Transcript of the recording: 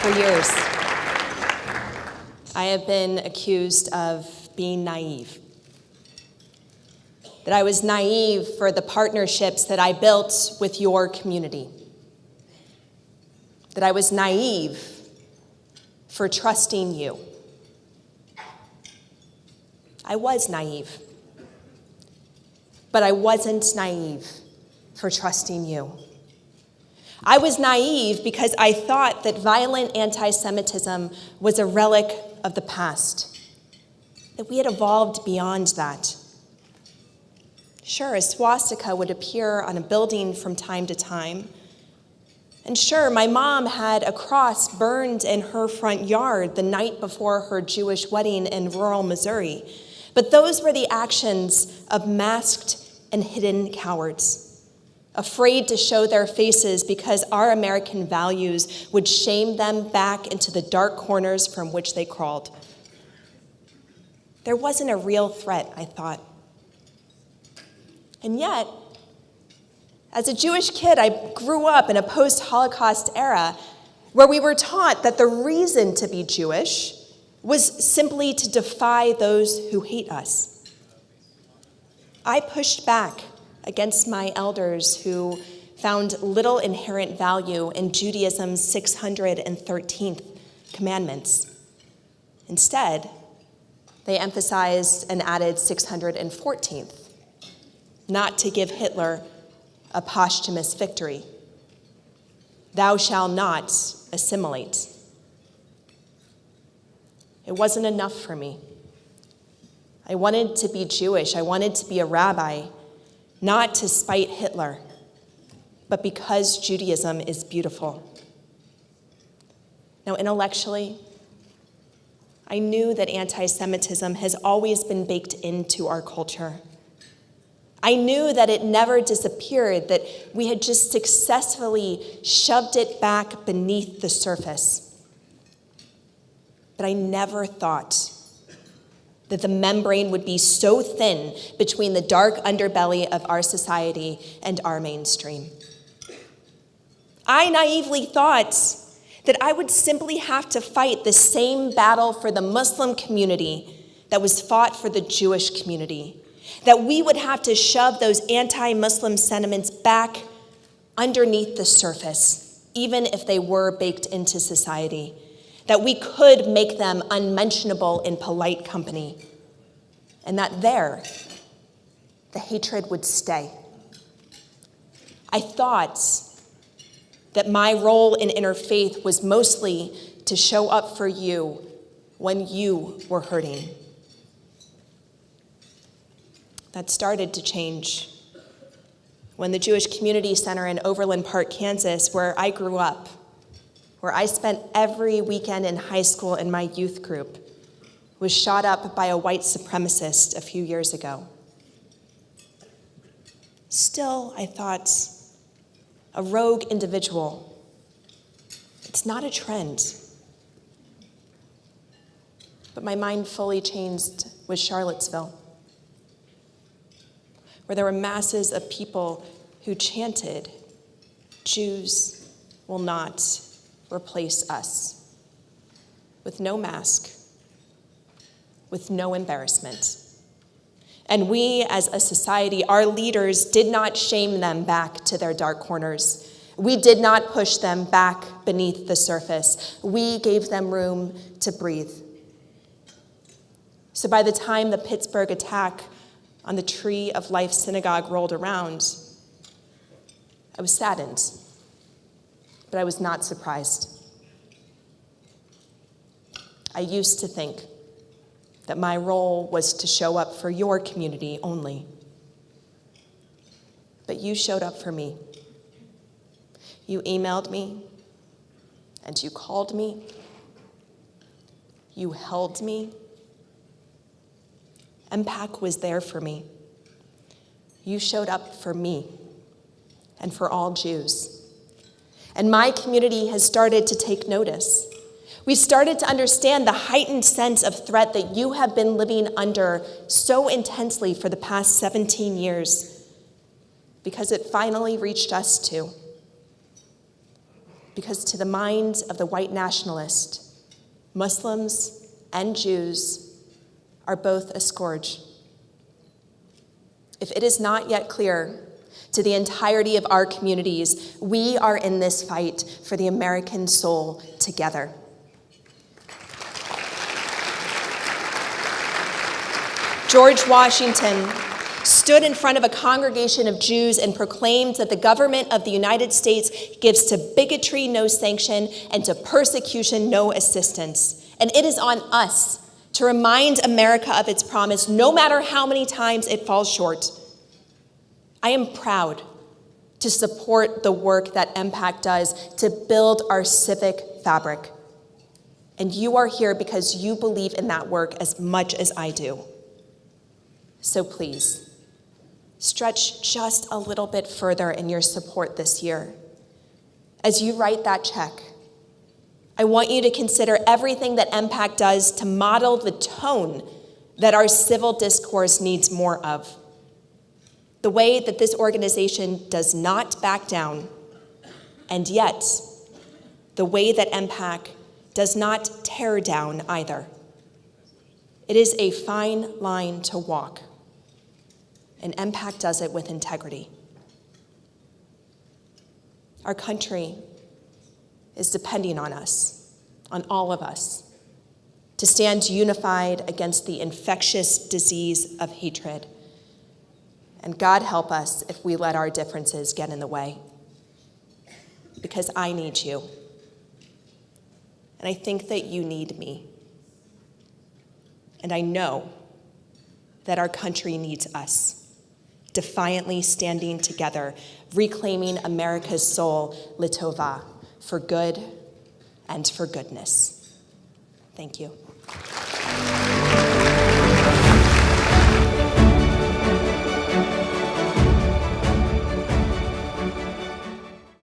For years, I have been accused of being naive. That I was naive for the partnerships that I built with your community. That I was naive for trusting you. I was naive. But I wasn't naive for trusting you. I was naive because I thought that violent anti-Semitism was a relic of the past, that we had evolved beyond that. Sure, a swastika would appear on a building from time to time. And sure, my mom had a cross burned in her front yard the night before her Jewish wedding in rural Missouri. But those were the actions of masked and hidden cowards, afraid to show their faces because our American values would shame them back into the dark corners from which they crawled. There wasn't a real threat, I thought. And yet, as a Jewish kid, I grew up in a post-Holocaust era where we were taught that the reason to be Jewish was simply to defy those who hate us. I pushed back against my elders who found little inherent value in Judaism's 613th commandments. Instead, they emphasized and added 614th, not to give Hitler a posthumous victory. Thou shalt not assimilate. It wasn't enough for me. I wanted to be Jewish. I wanted to be a rabbi, not to spite Hitler, but because Judaism is beautiful. Now, intellectually, I knew that anti-Semitism has always been baked into our culture. I knew that it never disappeared, that we had just successfully shoved it back beneath the surface. But I never thought that the membrane would be so thin between the dark underbelly of our society and our mainstream. I naively thought that I would simply have to fight the same battle for the Muslim community that was fought for the Jewish community, that we would have to shove those anti-Muslim sentiments back underneath the surface, even if they were baked into society, that we could make them unmentionable in polite company, and that there, the hatred would stay. I thought that my role in interfaith was mostly to show up for you when you were hurting. That started to change when the Jewish Community Center in Overland Park, Kansas, where I grew up, where I spent every weekend in high school in my youth group, was shot up by a white supremacist a few years ago. Still, I thought, a rogue individual, it's not a trend. But my mind fully changed with Charlottesville, where there were masses of people who chanted, "Jews will not replace us," with no mask, with no embarrassment. And we as a society, our leaders did not shame them back to their dark corners. We did not push them back beneath the surface. We gave them room to breathe. So by the time the Pittsburgh attack on the Tree of Life Synagogue rolled around, I was saddened, but I was not surprised. I used to think that my role was to show up for your community only. But you showed up for me. You emailed me, and you called me. You held me. MPAC was there for me. You showed up for me and for all Jews. And my community has started to take notice. We started to understand the heightened sense of threat that you have been living under so intensely for the past 17 years, because it finally reached us too. because to the mind of the white nationalist, Muslims and Jews are both a scourge. If it is not yet clear to the entirety of our communities, we are in this fight for the American soul together. George Washington stood in front of a congregation of Jews and proclaimed that the government of the United States gives to bigotry no sanction and to persecution no assistance. And it is on us to remind America of its promise, no matter how many times it falls short. I am proud to support the work that MPAC does to build our civic fabric. And you are here because you believe in that work as much as I do. So please, stretch just a little bit further in your support this year. As you write that check, I want you to consider everything that MPAC does to model the tone that our civil discourse needs more of. The way that this organization does not back down, and yet the way that MPAC does not tear down either. It is a fine line to walk, and MPAC does it with integrity. Our country is depending on us, on all of us, to stand unified against the infectious disease of hatred. And God help us if we let our differences get in the way. Because I need you. And I think that you need me. And I know that our country needs us, defiantly standing together, reclaiming America's soul, Litova, for good and for goodness. Thank you.